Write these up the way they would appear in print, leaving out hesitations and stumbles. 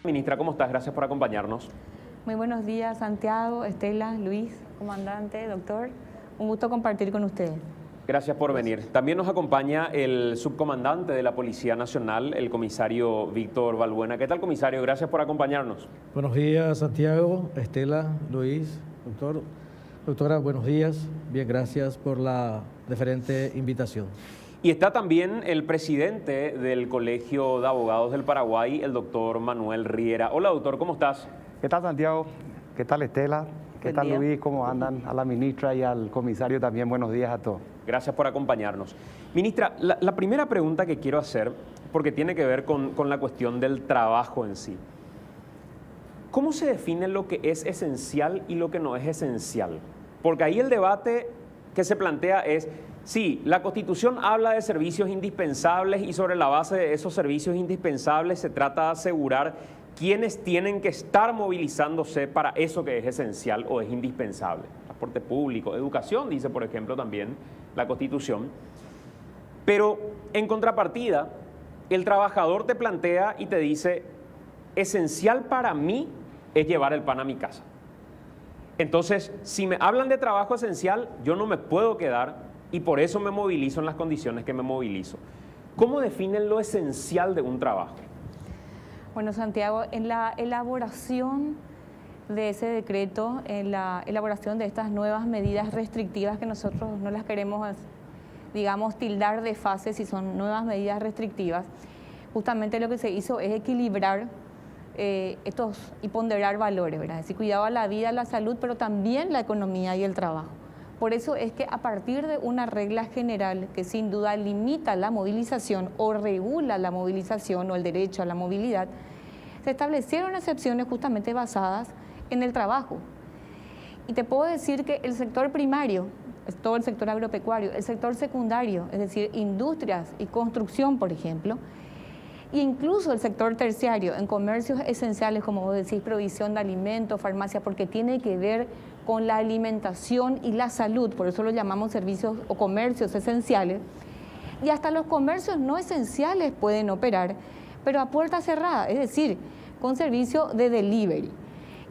Ministra, ¿cómo estás? Gracias por acompañarnos. Muy buenos días, Santiago, Estela, Luis, comandante, doctor. Un gusto compartir con ustedes. Gracias por venir. También nos acompaña el subcomandante de la Policía Nacional, el comisario Víctor Balbuena. ¿Qué tal, comisario? Gracias por acompañarnos. Buenos días, Santiago, Estela, Luis, doctor. Doctora, buenos días. Bien, gracias por la deferente invitación. Y está también el presidente del Colegio de Abogados del Paraguay, el doctor Manuel Riera. Hola, doctor, ¿cómo estás? ¿Qué tal, Santiago? ¿Qué tal, Estela? ¿Qué tal, día. Luis? ¿Cómo andan? A la ministra y al comisario también, buenos días a todos. Gracias por acompañarnos. Ministra, la primera pregunta que quiero hacer, porque tiene que ver con la cuestión del trabajo en sí. ¿Cómo se define lo que es esencial y lo que no es esencial? Porque ahí el debate que se plantea es, sí, la Constitución habla de servicios indispensables y sobre la base de esos servicios indispensables se trata de asegurar quiénes tienen que estar movilizándose para eso que es esencial o es indispensable. Transporte público, educación, dice por ejemplo también la Constitución. Pero en contrapartida, el trabajador te plantea y te dice, esencial para mí es llevar el pan a mi casa. Entonces, si me hablan de trabajo esencial, yo no me puedo quedar y por eso me movilizo en las condiciones que me movilizo. ¿Cómo definen lo esencial de un trabajo? Bueno, Santiago, en la elaboración de ese decreto, en la elaboración de estas nuevas medidas restrictivas que nosotros no las queremos, digamos, tildar de fase si son nuevas medidas restrictivas, justamente lo que se hizo es equilibrar estos y ponderar valores, ¿verdad? Es decir, cuidado a la vida, a la salud, pero también la economía y el trabajo. Por eso es que a partir de una regla general que sin duda limita la movilización o regula la movilización o el derecho a la movilidad, se establecieron excepciones justamente basadas en el trabajo. Y te puedo decir que el sector primario, todo el sector agropecuario, el sector secundario, es decir, industrias y construcción, por ejemplo, e incluso el sector terciario en comercios esenciales, como vos decís, provisión de alimentos, farmacia, porque tiene que ver con la alimentación y la salud, por eso lo llamamos servicios o comercios esenciales, y hasta los comercios no esenciales pueden operar, pero a puerta cerrada, es decir, con servicio de delivery.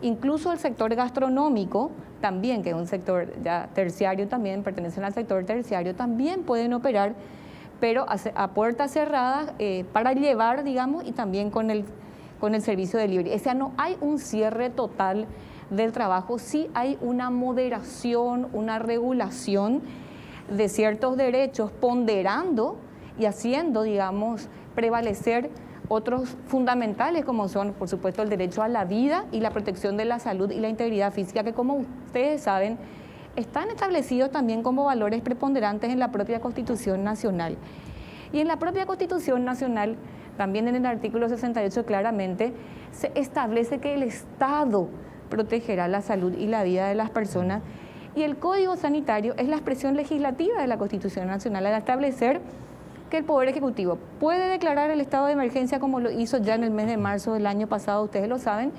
Incluso el sector gastronómico, también, que es un sector ya terciario, también pertenecen al sector terciario, también pueden operar, pero a puertas cerradas para llevar, digamos, y también con el servicio de delivery. O sea, no hay un cierre total del trabajo, sí hay una moderación, una regulación de ciertos derechos, ponderando y haciendo, digamos, prevalecer otros fundamentales como son, por supuesto, el derecho a la vida y la protección de la salud y la integridad física, que como ustedes saben, están establecidos también como valores preponderantes en la propia Constitución Nacional. Y en la propia Constitución Nacional, también en el artículo 68 claramente, se establece que el Estado protegerá la salud y la vida de las personas. Y el Código Sanitario es la expresión legislativa de la Constitución Nacional al establecer que el Poder Ejecutivo puede declarar el estado de emergencia como lo hizo ya en el mes de marzo del año pasado, ustedes lo saben,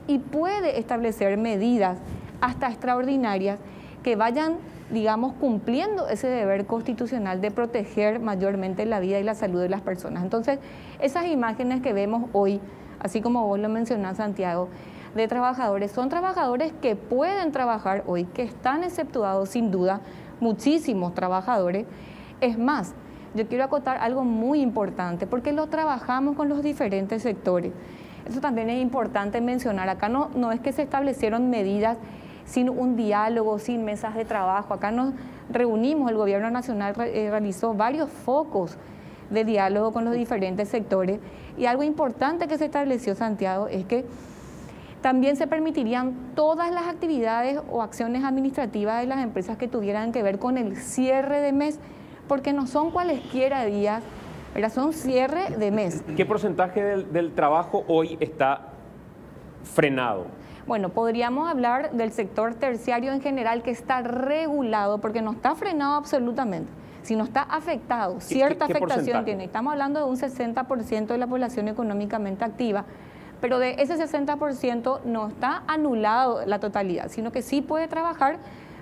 y puede establecer medidas hasta extraordinarias que vayan, digamos, cumpliendo ese deber constitucional de proteger mayormente la vida y la salud de las personas. Entonces, esas imágenes que vemos hoy, así como vos lo mencionás, Santiago, de trabajadores, son trabajadores que pueden trabajar hoy, que están exceptuados sin duda muchísimos trabajadores. Es más, yo quiero acotar algo muy importante, porque lo trabajamos con los diferentes sectores. Eso también es importante mencionar. Acá no es que se establecieron medidas sin un diálogo, sin mesas de trabajo. Acá nos reunimos, el Gobierno Nacional realizó varios focos de diálogo con los diferentes sectores. Y algo importante que se estableció, Santiago, es que también se permitirían todas las actividades o acciones administrativas de las empresas que tuvieran que ver con el cierre de mes, porque no son cualesquiera días, ¿verdad? Son cierre de mes. ¿Qué porcentaje del trabajo hoy está frenado? Bueno, podríamos hablar del sector terciario en general, que está regulado, porque no está frenado absolutamente, sino está afectado, cierta afectación tiene. Estamos hablando de un 60% de la población económicamente activa, pero de ese 60% no está anulado la totalidad, sino que sí puede trabajar,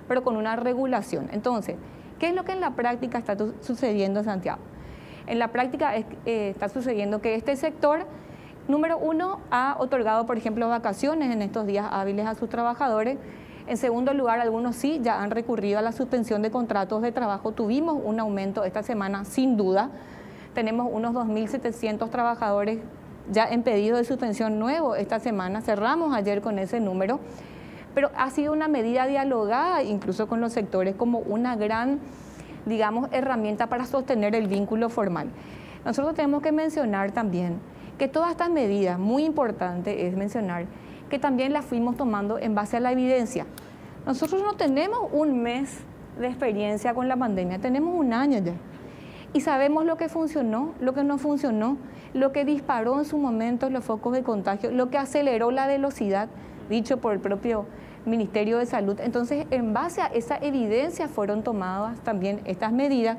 pero con una regulación. Entonces, ¿qué es lo que en la práctica está sucediendo, Santiago? En la práctica está sucediendo que este sector Número uno, ha otorgado, por ejemplo, vacaciones en estos días hábiles a sus trabajadores. En segundo lugar, algunos sí ya han recurrido a la suspensión de contratos de trabajo. Tuvimos un aumento esta semana, sin duda. Tenemos unos 2.700 trabajadores ya en pedido de suspensión nuevo esta semana. Cerramos ayer con ese número. Pero ha sido una medida dialogada incluso con los sectores como una gran, digamos, herramienta para sostener el vínculo formal. Nosotros tenemos que mencionar también que todas estas medidas, muy importante es mencionar, que también las fuimos tomando en base a la evidencia. Nosotros no tenemos un mes de experiencia con la pandemia, tenemos un año ya. Y sabemos lo que funcionó, lo que no funcionó, lo que disparó en su momento los focos de contagio, lo que aceleró la velocidad, dicho por el propio Ministerio de Salud. Entonces, en base a esa evidencia fueron tomadas también estas medidas,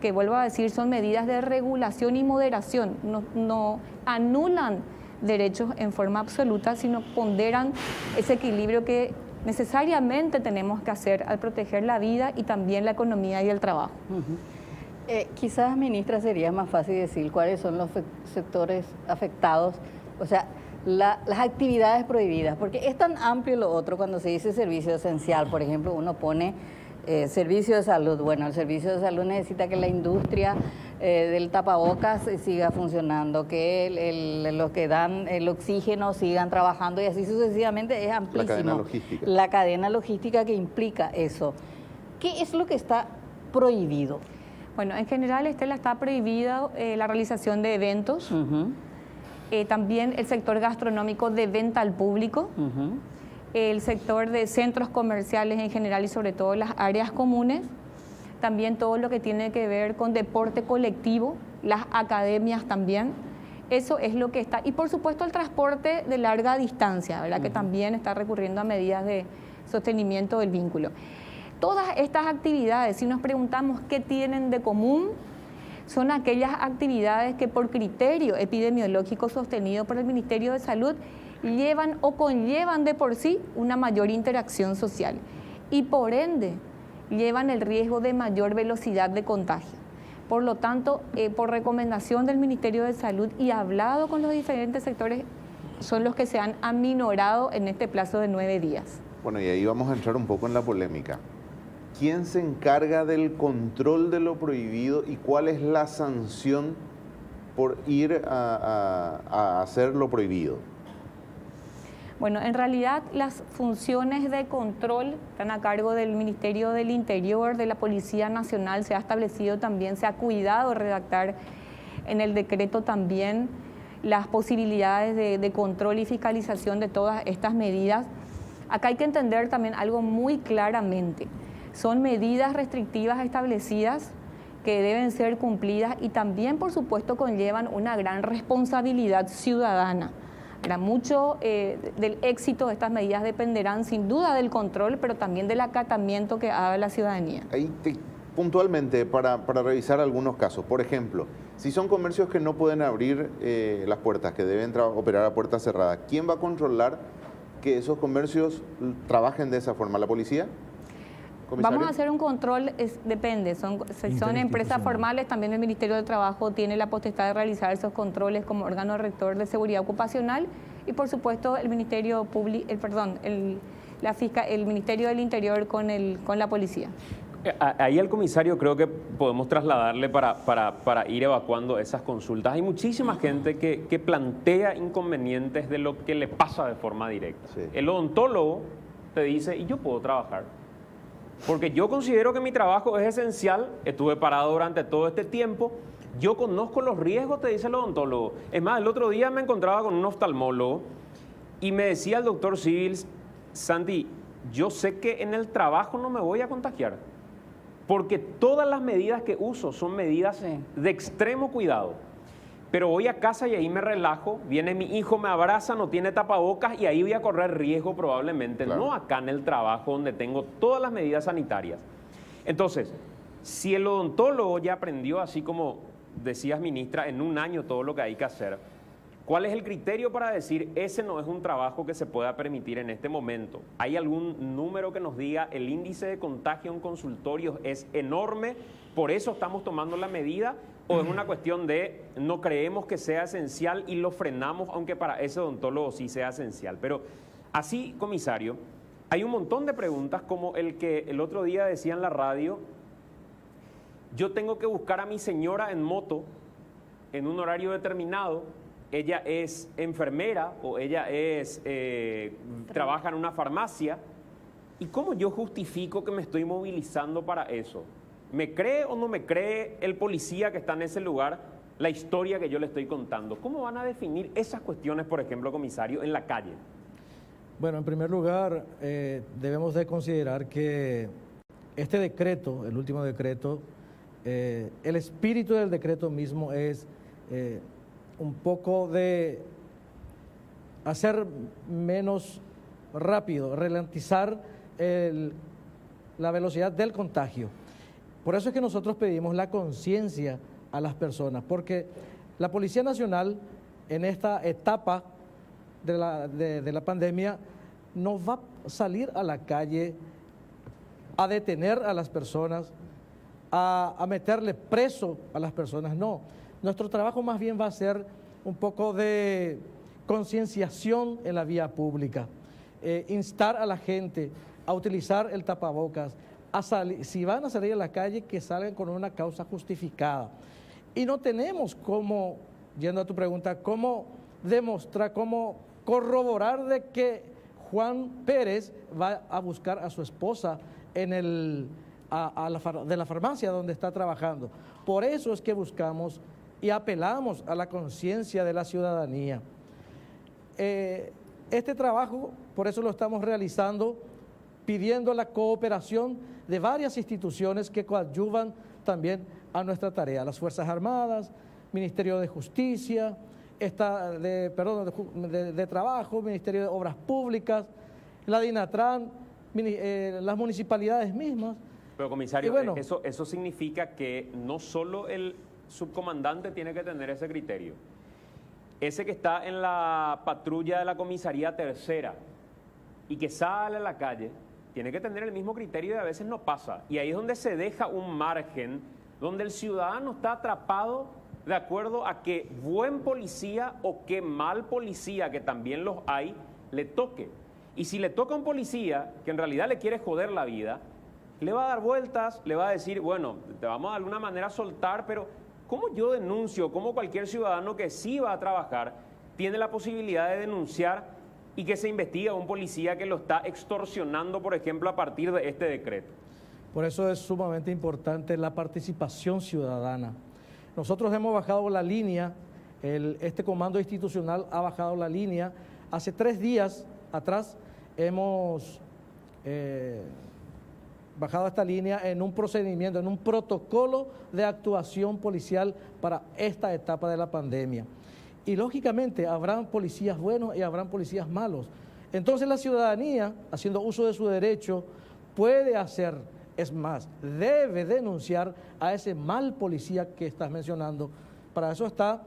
que vuelvo a decir, son medidas de regulación y moderación, no anulan derechos en forma absoluta, sino ponderan ese equilibrio que necesariamente tenemos que hacer al proteger la vida y también la economía y el trabajo. Quizás, ministra, sería más fácil decir cuáles son los sectores afectados, o sea, las actividades prohibidas, porque es tan amplio lo otro cuando se dice servicio esencial. Por ejemplo, uno pone servicio de salud. Bueno, el servicio de salud necesita que la industria del tapabocas siga funcionando, que los que dan el oxígeno sigan trabajando y así sucesivamente. Es amplísimo. La cadena logística. La cadena logística que implica eso. ¿Qué es lo que está prohibido? Bueno, en general, Estela, está prohibido la realización de eventos, también el sector gastronómico de venta al público, el sector de centros comerciales en general y sobre todo las áreas comunes, también todo lo que tiene que ver con deporte colectivo, las academias también. Eso es lo que está. Y por supuesto el transporte de larga distancia, ¿verdad? Que también está recurriendo a medidas de sostenimiento del vínculo. Todas estas actividades, si nos preguntamos qué tienen de común, son aquellas actividades que por criterio epidemiológico sostenido por el Ministerio de Salud llevan o conllevan de por sí una mayor interacción social y por ende llevan el riesgo de mayor velocidad de contagio. Por lo tanto, por recomendación del Ministerio de Salud y hablado con los diferentes sectores, son los que se han aminorado en este plazo de 9 días. Bueno, y ahí vamos a entrar un poco en la polémica. ¿Quién se encarga del control de lo prohibido y cuál es la sanción por ir a hacer lo prohibido? Bueno, en realidad las funciones de control están a cargo del Ministerio del Interior, de la Policía Nacional. Se ha establecido también, se ha cuidado redactar en el decreto también las posibilidades de control y fiscalización de todas estas medidas. Acá hay que entender también algo muy claramente. Son medidas restrictivas establecidas que deben ser cumplidas y también, por supuesto, conllevan una gran responsabilidad ciudadana. Mucho del éxito de estas medidas dependerán sin duda del control, pero también del acatamiento que haga la ciudadanía. Ahí puntualmente, para revisar algunos casos, por ejemplo, si son comercios que no pueden abrir las puertas, que deben operar a puertas cerradas, ¿quién va a controlar que esos comercios trabajen de esa forma? ¿La policía? ¿Comisario? Vamos a hacer un control, depende, si son empresas formales, también el Ministerio de Trabajo tiene la potestad de realizar esos controles como órgano rector de seguridad ocupacional y por supuesto el Ministerio Público, el Ministerio del Interior con la policía. Ahí al comisario creo que podemos trasladarle para ir evacuando esas consultas. Hay muchísima gente que plantea inconvenientes de lo que le pasa de forma directa. Sí. El odontólogo te dice, y yo puedo trabajar, porque yo considero que mi trabajo es esencial, estuve parado durante todo este tiempo, yo conozco los riesgos, te dice el odontólogo. Es más, el otro día me encontraba con un oftalmólogo y me decía el doctor Civils, Santi, yo sé que en el trabajo no me voy a contagiar, porque todas las medidas que uso son medidas de extremo cuidado. Pero voy a casa y ahí me relajo, viene mi hijo, me abraza, no tiene tapabocas y ahí voy a correr riesgo probablemente, claro. No acá en el trabajo donde tengo todas las medidas sanitarias. Entonces, si el odontólogo ya aprendió, así como decías, ministra, en un año todo lo que hay que hacer, ¿Cuál es el criterio para decir ese no es un trabajo que se pueda permitir en este momento? ¿Hay algún número que nos diga el índice de contagio en consultorios es enorme, por eso estamos tomando la medida? ¿O es una cuestión de no creemos que sea esencial y lo frenamos, aunque para ese odontólogo sí sea esencial? Pero así, comisario, hay un montón de preguntas como el que el otro día decía en la radio: yo tengo que buscar a mi señora en moto en un horario determinado, ella es enfermera o ella trabaja en una farmacia, ¿y cómo yo justifico que me estoy movilizando para eso? ¿Me cree o no me cree el policía que está en ese lugar la historia que yo le estoy contando? ¿Cómo van a definir esas cuestiones, por ejemplo, comisario, en la calle? Bueno, en primer lugar, debemos de considerar que este decreto, el último decreto, el espíritu del decreto mismo es un poco de hacer menos rápido, ralentizar la velocidad del contagio. Por eso es que nosotros pedimos la conciencia a las personas, porque la Policía Nacional en esta etapa de la pandemia no va a salir a la calle a detener a las personas, a meterle preso a las personas, no. Nuestro trabajo más bien va a ser un poco de concienciación en la vía pública, instar a la gente a utilizar el tapabocas, si van a salir a la calle, que salgan con una causa justificada. Y no tenemos cómo, yendo a tu pregunta, cómo demostrar, cómo corroborar de que Juan Pérez va a buscar a su esposa en de la farmacia donde está trabajando. Por eso es que buscamos y apelamos a la conciencia de la ciudadanía. Este trabajo, por eso lo estamos realizando, pidiendo la cooperación de varias instituciones que coadyuvan también a nuestra tarea: las Fuerzas Armadas, Ministerio de Justicia, de Trabajo, Ministerio de Obras Públicas, la DINATRAN, las municipalidades mismas. Pero, comisario, bueno, eso significa que no solo el subcomandante tiene que tener ese criterio. Ese que está en la patrulla de la comisaría tercera y que sale a la calle, tiene que tener el mismo criterio y a veces no pasa. Y ahí es donde se deja un margen, donde el ciudadano está atrapado de acuerdo a qué buen policía o qué mal policía, que también los hay, le toque. Y si le toca a un policía que en realidad le quiere joder la vida, le va a dar vueltas, le va a decir, bueno, te vamos de alguna manera a soltar, pero ¿cómo yo denuncio? ¿Cómo cualquier ciudadano que sí va a trabajar tiene la posibilidad de denunciar y que se investigue a un policía que lo está extorsionando, por ejemplo, a partir de este decreto? Por eso es sumamente importante la participación ciudadana. Nosotros hemos bajado la línea, este comando institucional ha bajado la línea. Hace 3 días atrás hemos bajado esta línea en un procedimiento, en un protocolo de actuación policial para esta etapa de la pandemia. Y lógicamente habrán policías buenos y habrán policías malos. Entonces la ciudadanía, haciendo uso de su derecho, puede hacer, es más, debe denunciar a ese mal policía que estás mencionando. Para eso está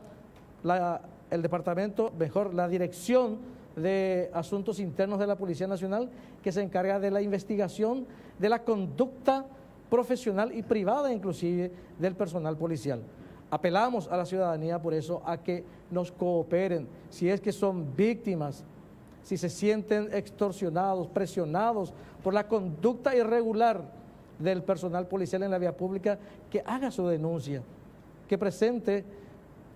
el departamento, mejor, la Dirección de Asuntos Internos de la Policía Nacional, que se encarga de la investigación de la conducta profesional y privada inclusive del personal policial. Apelamos a la ciudadanía por eso a que nos cooperen, si es que son víctimas, si se sienten extorsionados, presionados por la conducta irregular del personal policial en la vía pública, que haga su denuncia, que presente,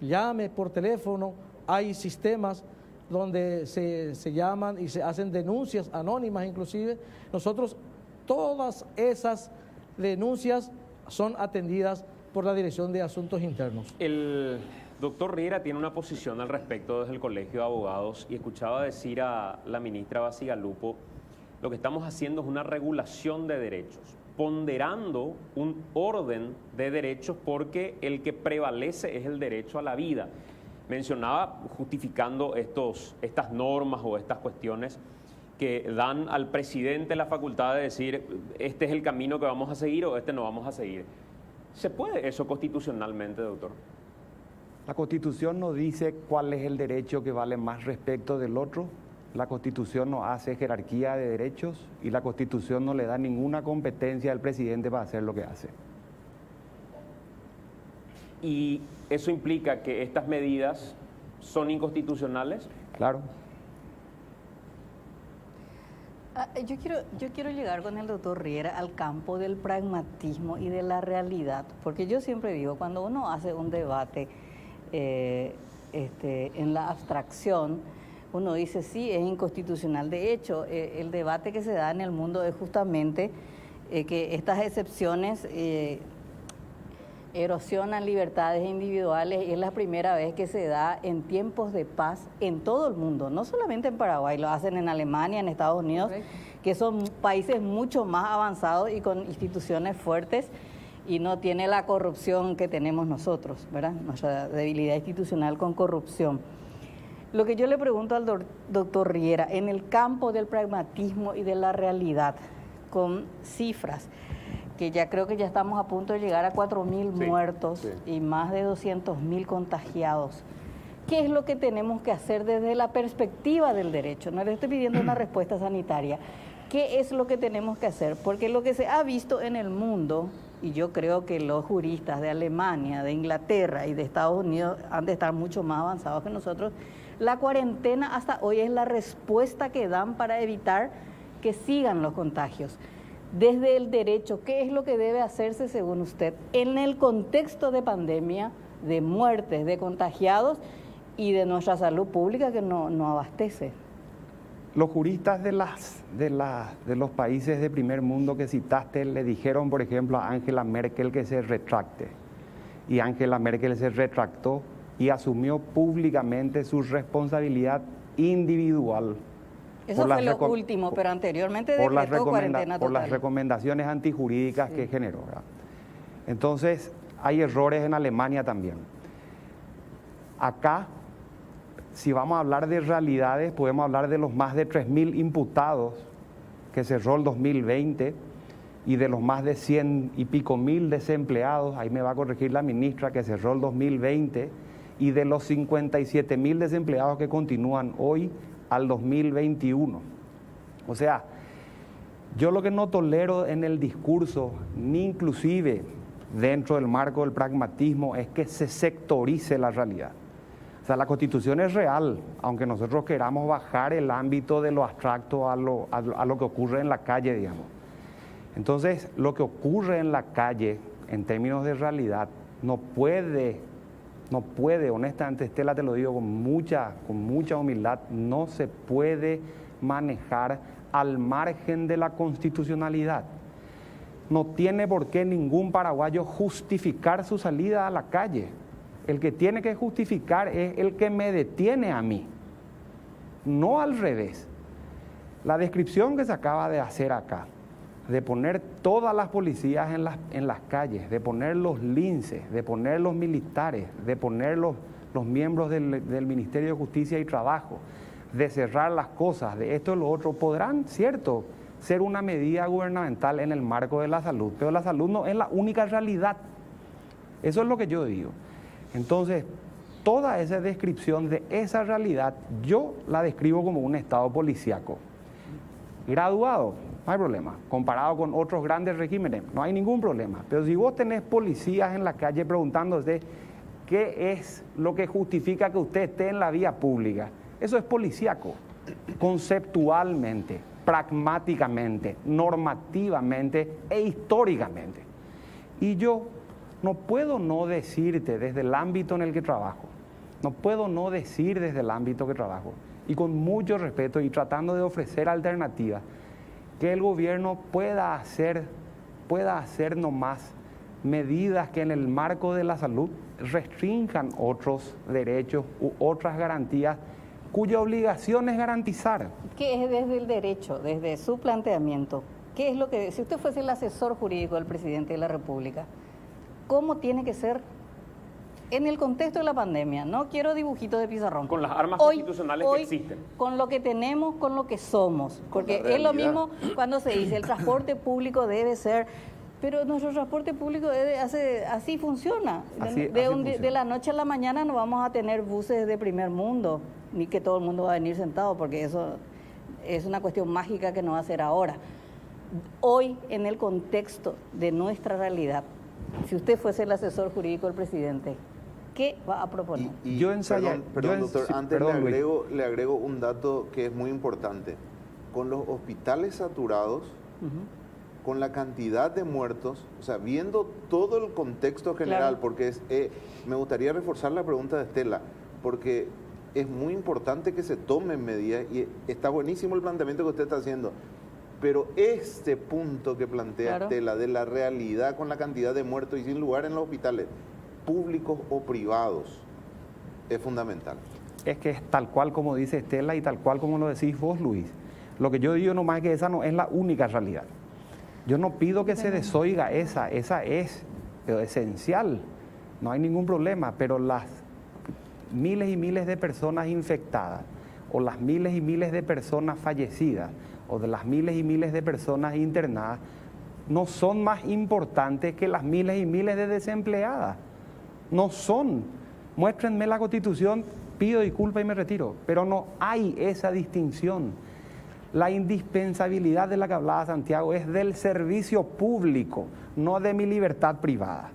llame por teléfono. Hay sistemas donde se llaman y se hacen denuncias anónimas inclusive. Nosotros, todas esas denuncias son atendidas por la Dirección de Asuntos Internos. El doctor Riera tiene una posición al respecto desde el Colegio de Abogados y escuchaba decir a la ministra Bacigalupo, lo que estamos haciendo es una regulación de derechos, ponderando un orden de derechos porque el que prevalece es el derecho a la vida. Mencionaba, justificando estas normas o estas cuestiones que dan al presidente la facultad de decir este es el camino que vamos a seguir o este no vamos a seguir. ¿Se puede eso constitucionalmente, doctor? La Constitución no dice cuál es el derecho que vale más respecto del otro. La Constitución no hace jerarquía de derechos y la Constitución no le da ninguna competencia al presidente para hacer lo que hace. ¿Y eso implica que estas medidas son inconstitucionales? Claro. Yo quiero llegar con el doctor Riera al campo del pragmatismo y de la realidad, porque yo siempre digo, cuando uno hace un debate en la abstracción, uno dice sí, es inconstitucional. De hecho, el debate que se da en el mundo es justamente que estas excepciones erosionan libertades individuales y es la primera vez que se da en tiempos de paz en todo el mundo, no solamente en Paraguay, lo hacen en Alemania, en Estados Unidos, que son países mucho más avanzados y con instituciones fuertes y no tiene la corrupción que tenemos nosotros, ¿verdad? Nuestra debilidad institucional con corrupción. Lo que yo le pregunto al doctor Riera, en el campo del pragmatismo y de la realidad, con cifras, que ya creo que ya estamos a punto de llegar a 4.000 muertos y más de 200.000 contagiados. ¿Qué es lo que tenemos que hacer desde la perspectiva del derecho? No le estoy pidiendo una respuesta sanitaria. ¿Qué es lo que tenemos que hacer? Porque lo que se ha visto en el mundo, y yo creo que los juristas de Alemania, de Inglaterra y de Estados Unidos han de estar mucho más avanzados que nosotros, la cuarentena hasta hoy es la respuesta que dan para evitar que sigan los contagios. Desde el derecho, ¿qué es lo que debe hacerse según usted en el contexto de pandemia, de muertes, de contagiados y de nuestra salud pública que no abastece? Los juristas de los países de primer mundo que citaste le dijeron, por ejemplo, a Angela Merkel que se retracte. Y Angela Merkel se retractó y asumió públicamente su responsabilidad individual. Eso fue lo último, pero anteriormente decretó cuarentena total. Por las recomendaciones antijurídicas que generó, ¿verdad? Entonces, hay errores en Alemania también. Acá, si vamos a hablar de realidades, podemos hablar de los más de 3.000 imputados que cerró el 2020 y de los más de 100 y pico mil desempleados, ahí me va a corregir la ministra, que cerró el 2020, y de los 57.000 desempleados que continúan hoy al 2021. O sea, yo lo que no tolero en el discurso, ni inclusive dentro del marco del pragmatismo, es que se sectorice la realidad. O sea, la Constitución es real, aunque nosotros queramos bajar el ámbito de lo abstracto a lo que ocurre en la calle, digamos. Entonces, lo que ocurre en la calle, en términos de realidad, no puede, honestamente, Estela, te lo digo con mucha humildad, no se puede manejar al margen de la constitucionalidad. No tiene por qué ningún paraguayo justificar su salida a la calle. El que tiene que justificar es el que me detiene a mí, no al revés. La descripción que se acaba de hacer acá, de poner todas las policías en las calles, de poner los linces, de poner los militares, de poner los miembros del Ministerio de Justicia y Trabajo, de cerrar las cosas, de esto y lo otro, podrán, cierto, ser una medida gubernamental en el marco de la salud, pero la salud no es la única realidad. Eso es lo que yo digo. Entonces, toda esa descripción de esa realidad, yo la describo como un estado policíaco. Graduado, no hay problema. Comparado con otros grandes regímenes, no hay ningún problema. Pero si vos tenés policías en la calle preguntándose qué es lo que justifica que usted esté en la vía pública, eso es policíaco, conceptualmente, pragmáticamente, normativamente e históricamente. Y yo no puedo no decirte desde el ámbito en el que trabajo, y con mucho respeto y tratando de ofrecer alternativas, que el gobierno pueda hacer nomás medidas que en el marco de la salud restrinjan otros derechos u otras garantías cuya obligación es garantizar. ¿Qué es desde el derecho, desde su planteamiento? ¿Qué es lo que, si usted fuese el asesor jurídico del presidente de la República, cómo tiene que ser en el contexto de la pandemia? No quiero dibujitos de pizarrón. Con las armas constitucionales que existen. Con lo que tenemos, con lo que somos. Porque es lo mismo cuando se dice el transporte público debe ser Pero nuestro transporte público así funciona. Así De funciona. la noche a la mañana no vamos a tener buses de primer mundo, ni que todo el mundo va a venir sentado, porque eso es una cuestión mágica que no va a ser ahora. Hoy, en el contexto de nuestra realidad, si usted fuese el asesor jurídico del presidente, ¿qué va a proponer? Yo ensayé- Perdón, yo doctor, sí, antes perdón, Luis. le agrego un dato que es muy importante. Con los hospitales saturados, con la cantidad de muertos, o sea, viendo todo el contexto general, Claro. porque me gustaría reforzar la pregunta de Estela, porque es muy importante que se tomen medidas y está buenísimo el planteamiento que usted está haciendo, pero este punto que plantea Claro. Estela de la realidad con la cantidad de muertos y sin lugar en los hospitales, públicos o privados, es fundamental. Es que es tal cual como dice Estela y tal cual como lo decís vos, Luis. Lo que yo digo nomás es que esa no es la única realidad. Yo no pido que se desoiga esa es pero esencial, no hay ningún problema, pero las miles y miles de personas infectadas, o las miles y miles de personas fallecidas, o de las miles y miles de personas internadas, no son más importantes que las miles y miles de desempleadas. No son. Muéstrenme la Constitución, pido disculpas y me retiro, pero no hay esa distinción. La indispensabilidad de la que hablaba Santiago es del servicio público, no de mi libertad privada.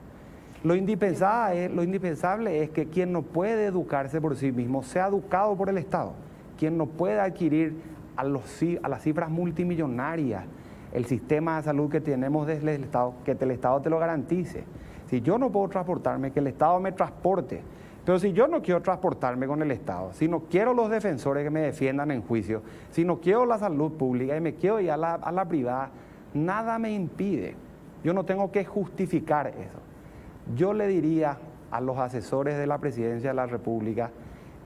Lo indispensable es que quien no puede educarse por sí mismo sea educado por el Estado. Quien no puede adquirir a las cifras multimillonarias el sistema de salud que tenemos desde el Estado, que el Estado te lo garantice. Si yo no puedo transportarme, que el Estado me transporte. Pero si yo no quiero transportarme con el Estado, si no quiero los defensores que me defiendan en juicio, si no quiero la salud pública y me quiero ir a la privada, nada me impide. Yo no tengo que justificar eso. Yo le diría a los asesores de la Presidencia de la República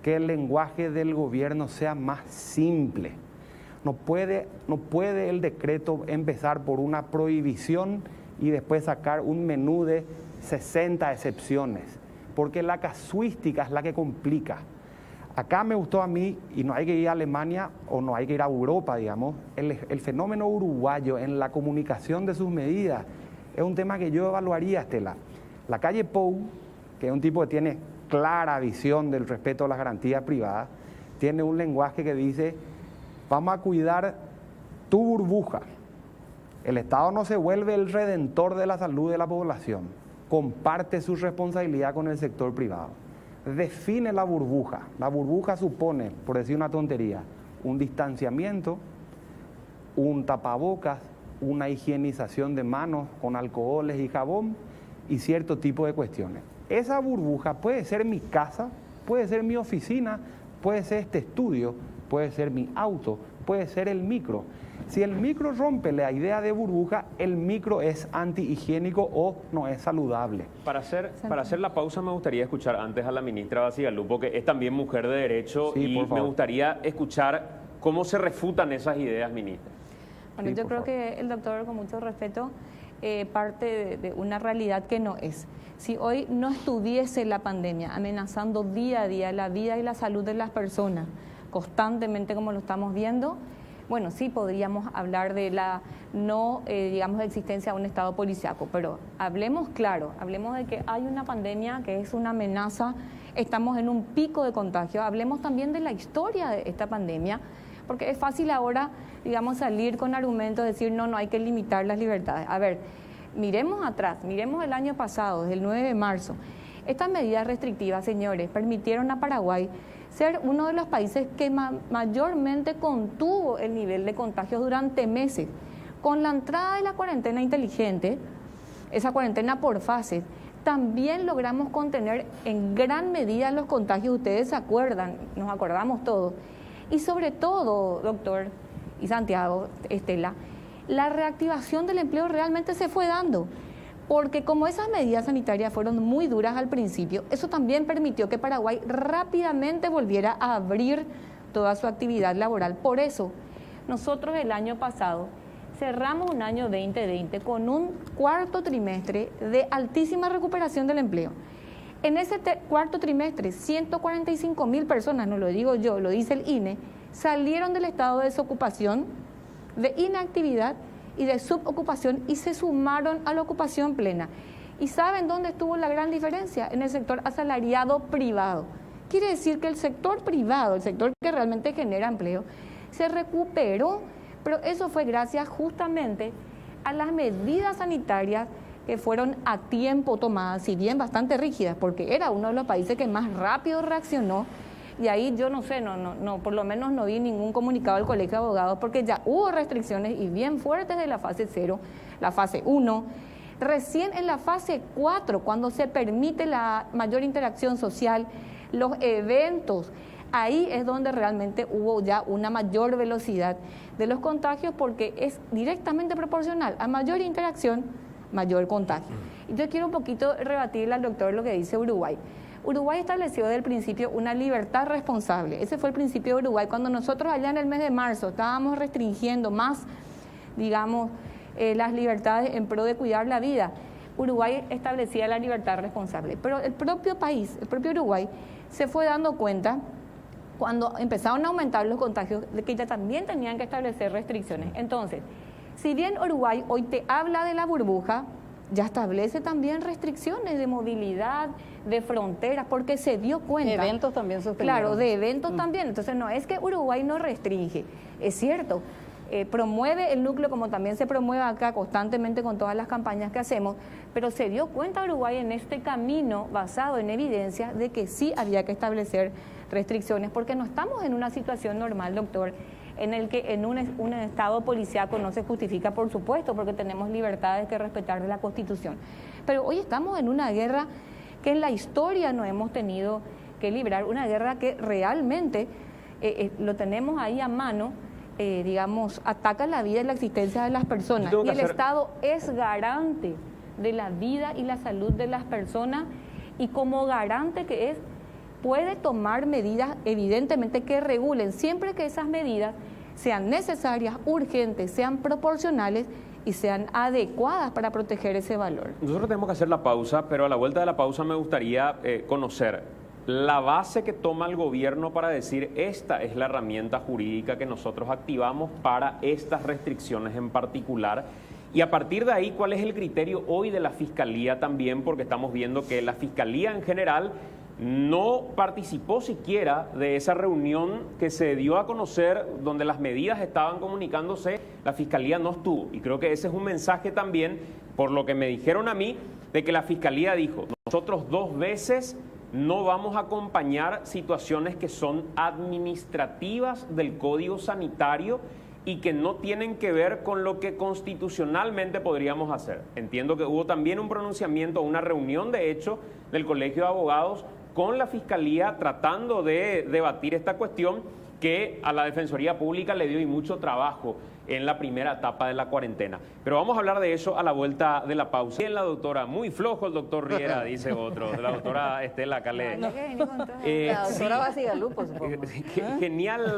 que el lenguaje del gobierno sea más simple. No puede el decreto empezar por una prohibición y después sacar un menú de 60 excepciones, porque la casuística es la que complica. Acá me gustó a mí, y no hay que ir a Alemania o no hay que ir a Europa, digamos, el fenómeno uruguayo en la comunicación de sus medidas es un tema que yo evaluaría, Estela. La calle Pou, que es un tipo que tiene clara visión del respeto a las garantías privadas, tiene un lenguaje que dice: vamos a cuidar tu burbuja. El Estado no se vuelve el redentor de la salud de la población, comparte su responsabilidad con el sector privado. Define la burbuja. La burbuja supone, por decir una tontería, un distanciamiento, un tapabocas, una higienización de manos con alcoholes y jabón y cierto tipo de cuestiones. Esa burbuja puede ser mi casa, puede ser mi oficina, puede ser este estudio, puede ser mi auto, puede ser el micro. Si el micro rompe la idea de burbuja, el micro es antihigiénico o no es saludable. Para hacer la pausa me gustaría escuchar antes a la ministra Bacigalupo, que es también mujer de derecho, Sí, y por me favor. gustaría escuchar cómo se refutan esas ideas, ministra. Bueno, Sí, yo por creo favor. que el doctor, con mucho respeto, parte de una realidad que no es. Si hoy no estuviese la pandemia amenazando día a día la vida y la salud de las personas, constantemente como lo estamos viendo, bueno, sí podríamos hablar de la digamos, existencia de un Estado policíaco, pero hablemos claro, hablemos de que hay una pandemia que es una amenaza, estamos en un pico de contagio, hablemos también de la historia de esta pandemia, porque es fácil ahora, digamos, salir con argumentos, decir, no hay que limitar las libertades. A ver, miremos atrás, miremos el año pasado, desde el 9 de marzo. Estas medidas restrictivas, señores, permitieron a Paraguay ser uno de los países que mayormente contuvo el nivel de contagios durante meses. Con la entrada de la cuarentena inteligente, esa cuarentena por fases, también logramos contener en gran medida los contagios. Ustedes se acuerdan, nos acordamos todos. Y sobre todo, doctor y Santiago, Estela, la reactivación del empleo realmente se fue dando. Porque como esas medidas sanitarias fueron muy duras al principio, eso también permitió que Paraguay rápidamente volviera a abrir toda su actividad laboral. Por eso, nosotros el año pasado cerramos un año 2020 con un cuarto trimestre de altísima recuperación del empleo. En ese cuarto trimestre, 145.000 personas, no lo digo yo, lo dice el INE, salieron del estado de desocupación, de inactividad y de subocupación y se sumaron a la ocupación plena. ¿Y saben dónde estuvo la gran diferencia? En el sector asalariado privado. Quiere decir que el sector privado, el sector que realmente genera empleo, se recuperó, pero eso fue gracias justamente a las medidas sanitarias que fueron a tiempo tomadas, si bien bastante rígidas, porque era uno de los países que más rápido reaccionó. Y ahí yo no sé, por lo menos no vi ningún comunicado del Colegio de Abogados, porque ya hubo restricciones y bien fuertes de la fase 0, la fase 1. Recién en la fase 4, cuando se permite la mayor interacción social, los eventos, ahí es donde realmente hubo ya una mayor velocidad de los contagios, porque es directamente proporcional a mayor interacción, mayor contagio. Y yo quiero un poquito rebatirle al doctor lo que dice Uruguay. Uruguay estableció desde el principio una libertad responsable. Ese fue el principio de Uruguay. Cuando nosotros allá en el mes de marzo estábamos restringiendo más, digamos, las libertades en pro de cuidar la vida, Uruguay establecía la libertad responsable. Pero el propio país, el propio Uruguay, se fue dando cuenta, cuando empezaron a aumentar los contagios, de que ya también tenían que establecer restricciones. Entonces, si bien Uruguay hoy te habla de la burbuja, ya establece también restricciones de movilidad, de fronteras, porque se dio cuenta. Eventos también suspendieron. Claro, de eventos también. Entonces no es que Uruguay no restringe, es cierto, promueve el núcleo como también se promueve acá constantemente con todas las campañas que hacemos, pero se dio cuenta Uruguay en este camino basado en evidencia de que sí había que establecer restricciones, porque no estamos en una situación normal, doctor, en el que en un estado policíaco no se justifica, por supuesto, porque tenemos libertades que respetar de la Constitución. Pero hoy estamos en una guerra que en la historia no hemos tenido que librar, una guerra que realmente lo tenemos ahí a mano, digamos, ataca la vida y la existencia de las personas. Y el Estado es garante de la vida y la salud de las personas, y como garante que es, puede tomar medidas evidentemente que regulen, siempre que esas medidas sean necesarias, urgentes, sean proporcionales y sean adecuadas para proteger ese valor. Nosotros tenemos que hacer la pausa, pero a la vuelta de la pausa me gustaría conocer la base que toma el gobierno para decir esta es la herramienta jurídica que nosotros activamos para estas restricciones en particular. Y a partir de ahí, ¿cuál es el criterio hoy de la Fiscalía también? Porque estamos viendo que la Fiscalía en general no participó siquiera de esa reunión que se dio a conocer donde las medidas estaban comunicándose, la Fiscalía no estuvo. Y creo que ese es un mensaje también, por lo que me dijeron a mí, de que la Fiscalía dijo, nosotros 2 veces no vamos a acompañar situaciones que son administrativas del Código Sanitario y que no tienen que ver con lo que constitucionalmente podríamos hacer. Entiendo que hubo también un pronunciamiento, una reunión de hecho del Colegio de Abogados con la Fiscalía tratando de debatir esta cuestión que a la Defensoría Pública le dio y mucho trabajo en la primera etapa de la cuarentena. Pero vamos a hablar de eso a la vuelta de la pausa. Bien, la doctora, muy flojo el doctor Riera, dice otro, la doctora Estela Calé. La doctora Basigalupo, supongo. Genial,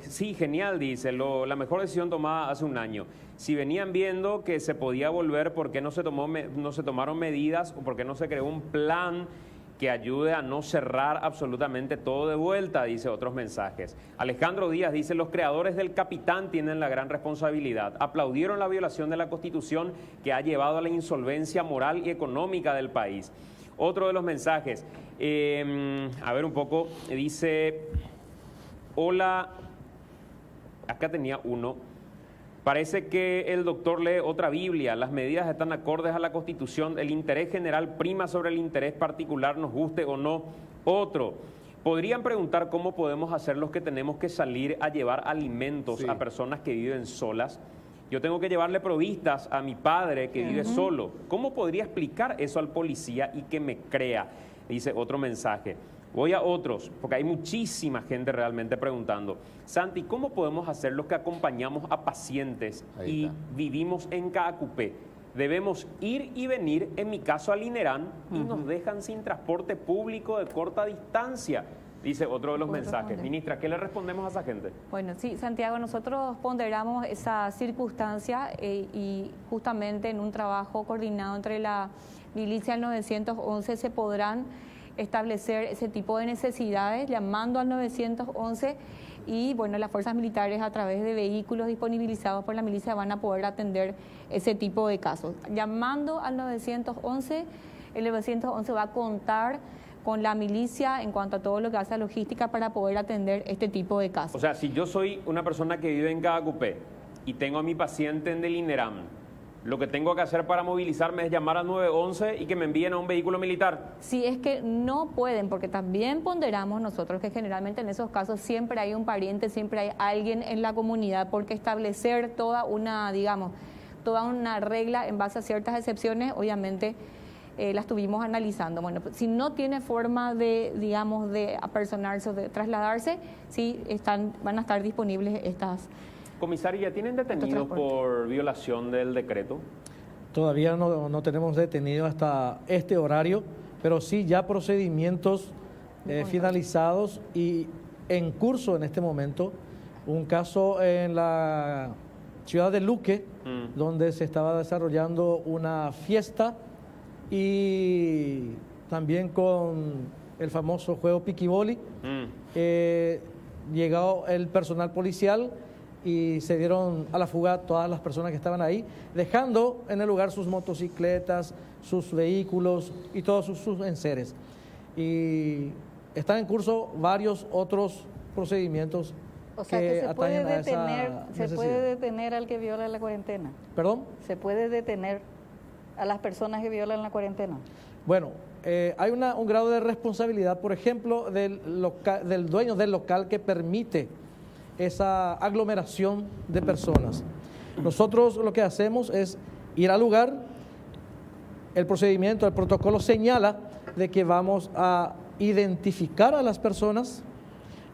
sí, genial, dice, la mejor decisión tomada hace un año. Si venían viendo que se podía volver, ¿por qué no se tomaron medidas o por qué no se creó un plan que ayude a no cerrar absolutamente todo de vuelta? Dice otros mensajes. Alejandro Díaz dice, los creadores del Capitán tienen la gran responsabilidad. Aplaudieron la violación de la Constitución que ha llevado a la insolvencia moral y económica del país. Otro de los mensajes, a ver un poco, dice, hola, acá tenía uno. Parece que el doctor lee otra Biblia, las medidas están acordes a la Constitución, el interés general prima sobre el interés particular, nos guste o no. Otro, podrían preguntar cómo podemos hacer los que tenemos que salir a llevar alimentos a personas que viven solas. Yo tengo que llevarle provistas a mi padre que vive solo. ¿Cómo podría explicar eso al policía y que me crea? Dice otro mensaje. Voy a otros, porque hay muchísima gente realmente preguntando. Santi, ¿cómo podemos hacer los que acompañamos a pacientes y vivimos en Caacupé? Debemos ir y venir, en mi caso al INERAN, y nos dejan sin transporte público de corta distancia, dice otro de los mensajes. Ministra, ¿qué le respondemos a esa gente? Bueno, sí, Santiago, nosotros ponderamos esa circunstancia y justamente en un trabajo coordinado entre la milicia del 911 se podrán establecer ese tipo de necesidades, llamando al 911 y bueno, las fuerzas militares a través de vehículos disponibilizados por la milicia van a poder atender ese tipo de casos. Llamando al 911, el 911 va a contar con la milicia en cuanto a todo lo que hace a logística para poder atender este tipo de casos. O sea, si yo soy una persona que vive en Caacupé y tengo a mi paciente en el INERAM, lo que tengo que hacer para movilizarme es llamar al 911 y que me envíen a un vehículo militar. Si es que no pueden, porque también ponderamos nosotros que generalmente en esos casos siempre hay un pariente, siempre hay alguien en la comunidad, porque establecer toda una, digamos, toda una regla en base a ciertas excepciones, obviamente la estuvimos analizando. Bueno, si no tiene forma de, digamos, de apersonarse o de trasladarse, sí van a estar disponibles estas. Comisario, ¿ya tienen detenidos por violación del decreto? Todavía no tenemos detenido hasta este horario, pero sí ya procedimientos finalizados y en curso en este momento. Un caso en la ciudad de Luque, donde se estaba desarrollando una fiesta y también con el famoso juego Piquiboli. Llegó el personal policial y se dieron a la fuga todas las personas que estaban ahí, dejando en el lugar sus motocicletas, sus vehículos y todos sus enseres. Y están en curso varios otros procedimientos. O sea que se puede atañen a esa detener, se necesidad. puede detener al que viola la cuarentena. ¿Perdón? Se puede detener a las personas que violan la cuarentena. Bueno, hay un grado de responsabilidad, por ejemplo, del dueño del local que permite esa aglomeración de personas. Nosotros lo que hacemos es ir al lugar, el procedimiento, el protocolo señala de que vamos a identificar a las personas,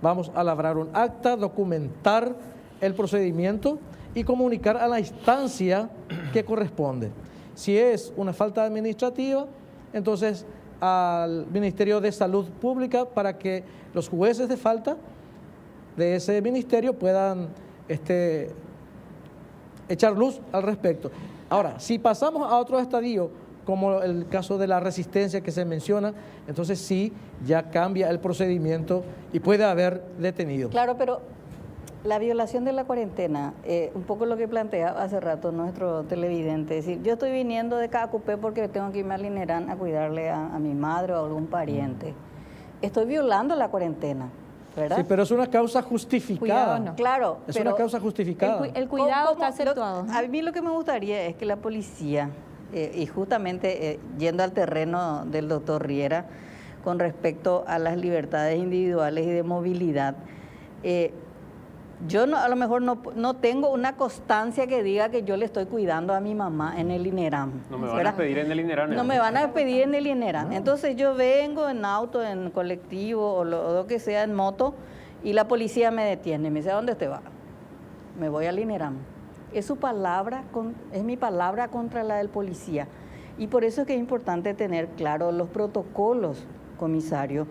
vamos a labrar un acta, documentar el procedimiento y comunicar a la instancia que corresponde. Si es una falta administrativa, entonces al Ministerio de Salud Pública para que los jueces de falta de ese ministerio puedan echar luz al respecto. Ahora, si pasamos a otro estadio, como el caso de la resistencia que se menciona, entonces sí, ya cambia el procedimiento y puede haber detenido. Claro, pero la violación de la cuarentena, un poco lo que planteaba hace rato nuestro televidente, es decir, yo estoy viniendo de Caacupé porque tengo que irme al INERAM a cuidarle a mi madre o a algún pariente. Estoy violando la cuarentena, ¿verdad? Sí, pero es una causa justificada. Cuidado, no. Claro, Es pero una causa justificada. El cuidado ¿cómo? está aceptado. A mí lo que me gustaría es que la policía, y justamente yendo al terreno del doctor Riera, con respecto a las libertades individuales y de movilidad, yo a lo mejor no tengo una constancia que diga que yo le estoy cuidando a mi mamá en el INERAM. No me van a pedir en el INERAM. No me van a pedir en el INERAM. Entonces yo vengo en auto, en colectivo o lo que sea, en moto, y la policía me detiene. Me dice, ¿a dónde te va? Me voy al INERAM. Es su palabra, es mi palabra contra la del policía. Y por eso es que es importante tener claros los protocolos, comisario,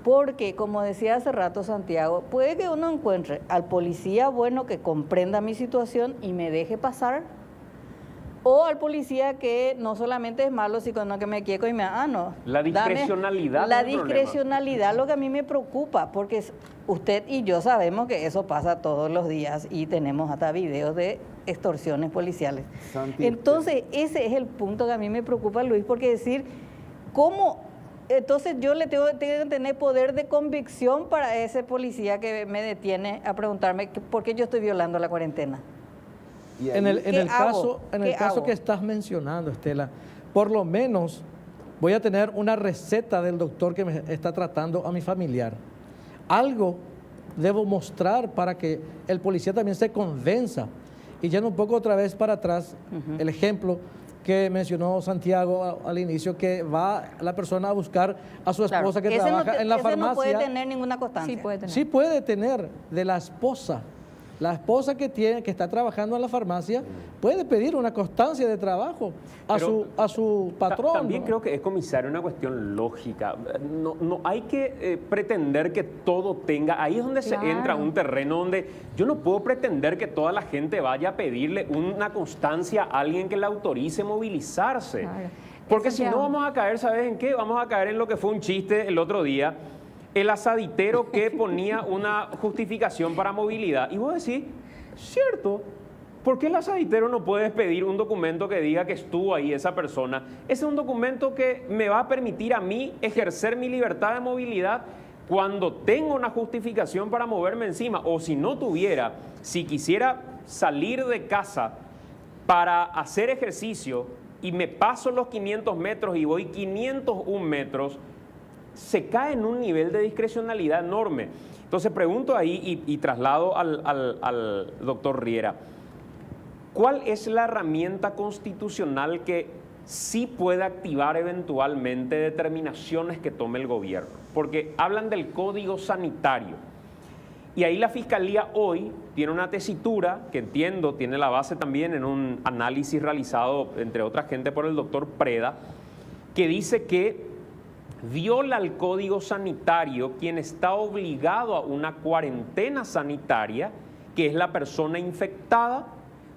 porque, como decía hace rato Santiago, puede que uno encuentre al policía bueno que comprenda mi situación y me deje pasar, o al policía que no solamente es malo, sino que me quieco y me... no. La discrecionalidad. La es un problema. discrecionalidad, lo que a mí me preocupa, porque usted y yo sabemos que eso pasa todos los días y tenemos hasta videos de extorsiones policiales. Santi, Entonces, ese es el punto que a mí me preocupa, Luis, porque decir, ¿cómo? Entonces yo le tengo que tener poder de convicción para ese policía que me detiene a preguntarme por qué yo estoy violando la cuarentena. y En ahí- el caso ¿Qué hago? que estás mencionando, Estela, por lo menos voy a tener una receta del doctor que me está tratando a mi familiar. Algo debo mostrar para que el policía también se convenza. Y yendo un poco otra vez para atrás, el ejemplo que mencionó Santiago al inicio, que va la persona a buscar a su esposa que Ese trabaja en la ese farmacia. no puede tener ninguna constancia. Sí puede tener. Sí puede tener de la esposa. La esposa que está trabajando en la farmacia puede pedir una constancia de trabajo a su patrón. También ¿no? creo que es, comisario, una cuestión lógica. No hay que pretender que todo tenga... Ahí es donde Claro. se entra un terreno donde yo no puedo pretender que toda la gente vaya a pedirle una constancia a alguien que le autorice movilizarse. Claro. Porque si no Santiago. vamos a caer, ¿sabes en qué? Vamos a caer en lo que fue un chiste el otro día. el asaditero que ponía una justificación para movilidad. Y vos decís, cierto, ¿por qué el asaditero no puede pedir un documento que diga que estuvo ahí esa persona? Ese es un documento que me va a permitir a mí ejercer mi libertad de movilidad cuando tengo una justificación para moverme encima. O si no tuviera, si quisiera salir de casa para hacer ejercicio y me paso los 500 metros y voy 501 metros, se cae en un nivel de discrecionalidad enorme. Entonces pregunto ahí y traslado al doctor Riera, ¿cuál es la herramienta constitucional que sí puede activar eventualmente determinaciones que tome el gobierno? Porque hablan del Código Sanitario. Y ahí la Fiscalía hoy tiene una tesitura que entiendo tiene la base también en un análisis realizado, entre otras gente, por el doctor Preda, que dice que viola el Código Sanitario quien está obligado a una cuarentena sanitaria, que es la persona infectada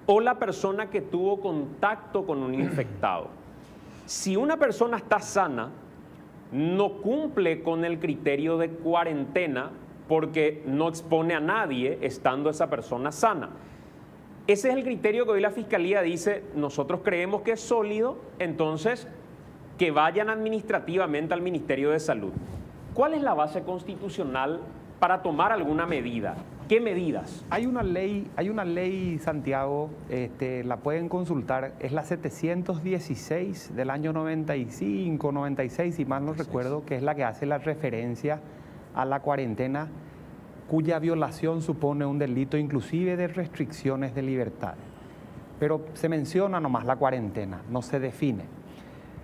o la persona que tuvo contacto con un infectado. Si una persona está sana, no cumple con el criterio de cuarentena porque no expone a nadie estando esa persona sana. Ese es el criterio que hoy la Fiscalía dice, nosotros creemos que es sólido, entonces que vayan administrativamente al Ministerio de Salud. ¿Cuál es la base constitucional para tomar alguna medida? ¿Qué medidas? Hay una ley, Santiago, la pueden consultar, es la 716 del año 95, 96, si mal no recuerdo, que es la que hace la referencia a la cuarentena, cuya violación supone un delito inclusive de restricciones de libertad. Pero se menciona nomás la cuarentena, no se define.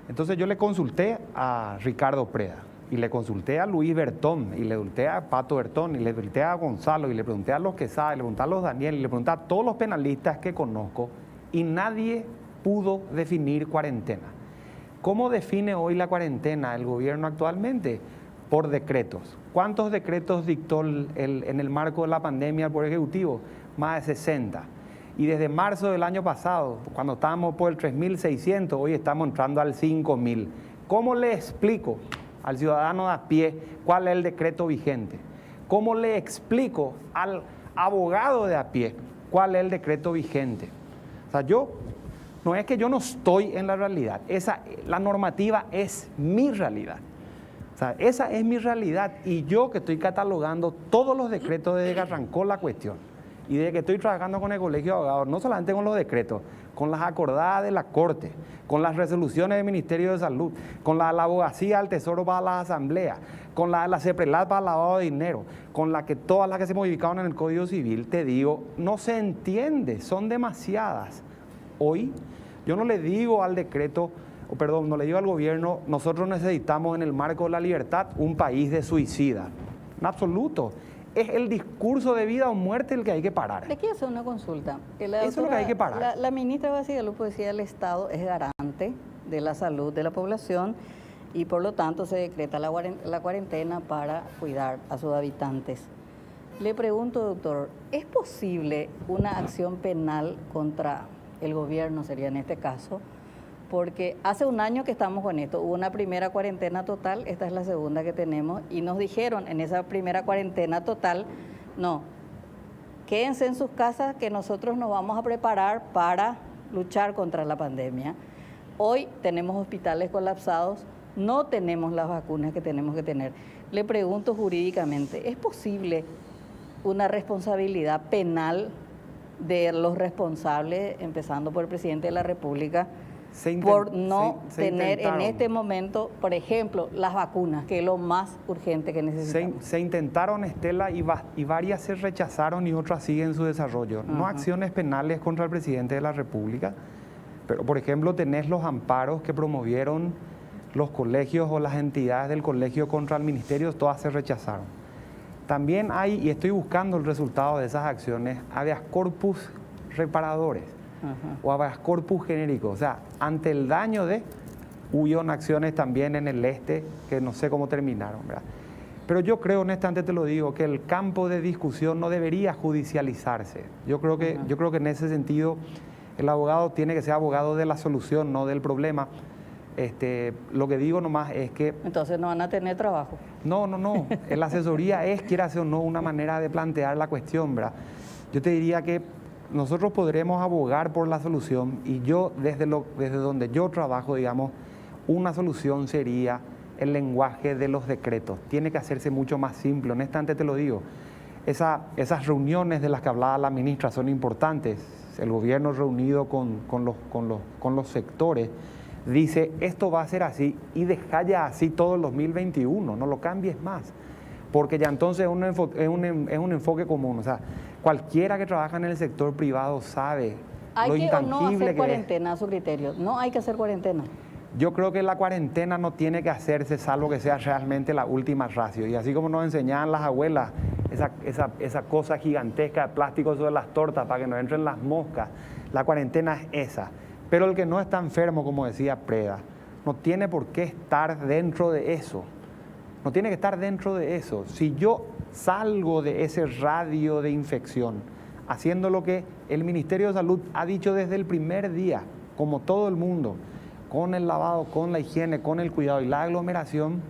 Entonces yo le consulté a Ricardo Preda, y le consulté a Luis Bertón, y le consulté a Pato Bertón, y le pregunté a Gonzalo, y le pregunté a los Quesada, y le pregunté a los Daniel, y le pregunté a todos los penalistas que conozco, y nadie pudo definir cuarentena. ¿Cómo define hoy la cuarentena el gobierno actualmente? Por decretos. ¿Cuántos decretos dictó en el marco de la pandemia el Poder Ejecutivo? Más de 60. Y desde marzo del año pasado, cuando estábamos por el 3.600, hoy estamos entrando al 5.000. ¿Cómo le explico al ciudadano de a pie cuál es el decreto vigente? ¿Cómo le explico al abogado de a pie cuál es el decreto vigente? O sea, no es que yo no estoy en la realidad, la normativa es mi realidad. O sea, esa es mi realidad, y yo que estoy catalogando todos los decretos desde que arrancó la cuestión y desde que estoy trabajando con el Colegio de Abogados, no solamente con los decretos, con las acordadas de la Corte, con las resoluciones del Ministerio de Salud, con la de la abogacía del Tesoro para la Asamblea, con la de la CEPRELAT para el lavado de dinero, con todas las que se modificaron en el Código Civil, te digo, no se entiende, son demasiadas. Hoy yo no le digo al decreto, no le digo al gobierno, nosotros necesitamos en el marco de la libertad un país de suicidas. En absoluto. Es el discurso de vida o muerte el que hay que parar. Le quiero hacer una consulta. Eso es lo que hay que parar. La ministra Bacigalupo decía el Estado es garante de la salud de la población y por lo tanto se decreta la cuarentena para cuidar a sus habitantes. Le pregunto, doctor, ¿es posible una acción penal contra el gobierno, sería en este caso? Porque hace un año que estamos con esto, hubo una primera cuarentena total, esta es la segunda que tenemos, y nos dijeron en esa primera cuarentena total, no, quédense en sus casas que nosotros nos vamos a preparar para luchar contra la pandemia. Hoy tenemos hospitales colapsados, no tenemos las vacunas que tenemos que tener. Le pregunto jurídicamente, ¿es posible una responsabilidad penal de los responsables, empezando por el presidente de la República, por no tener en este momento, por ejemplo, las vacunas, que es lo más urgente que necesitamos? Se intentaron, Estela, y varias se rechazaron y otras siguen su desarrollo. No acciones penales contra el presidente de la República, pero por ejemplo tenés los amparos que promovieron los colegios o las entidades del colegio contra el ministerio, todas se rechazaron. También hay, y estoy buscando el resultado de esas acciones, habeas corpus reparadores. O habeas corpus genéricos, o sea, ante el daño hubieron acciones también en el este que no sé cómo terminaron, ¿verdad? Pero yo creo, honestamente te lo digo, que el campo de discusión no debería judicializarse. Yo creo que en ese sentido el abogado tiene que ser abogado de la solución, no del problema. Lo que digo nomás es que Entonces no van a tener trabajo. no. La asesoría es, quiera o no, una manera de plantear la cuestión, ¿verdad? Yo te diría que nosotros podremos abogar por la solución y yo, desde donde yo trabajo, digamos, una solución sería el lenguaje de los decretos. Tiene que hacerse mucho más simple, honestamente te lo digo. Esas reuniones de las que hablaba la ministra son importantes. El gobierno reunido con los sectores dice, esto va a ser así y deja ya así todo el 2021, no lo cambies más, porque ya entonces es un enfoque común. O sea, cualquiera que trabaja en el sector privado sabe ¿Hay lo que o no intangible hacer que es. cuarentena a su criterio? No hay que hacer cuarentena. Yo creo que la cuarentena no tiene que hacerse salvo que sea realmente la última ratio. Y así como nos enseñaban las abuelas, esa cosa gigantesca de plástico sobre las tortas para que no entren las moscas, la cuarentena es esa. Pero el que no está enfermo, como decía Preda, no tiene por qué estar dentro de eso. No tiene que estar dentro de eso. Si yo salgo de ese radio de infección, haciendo lo que el Ministerio de Salud ha dicho desde el primer día, como todo el mundo, con el lavado, con la higiene, con el cuidado y la aglomeración,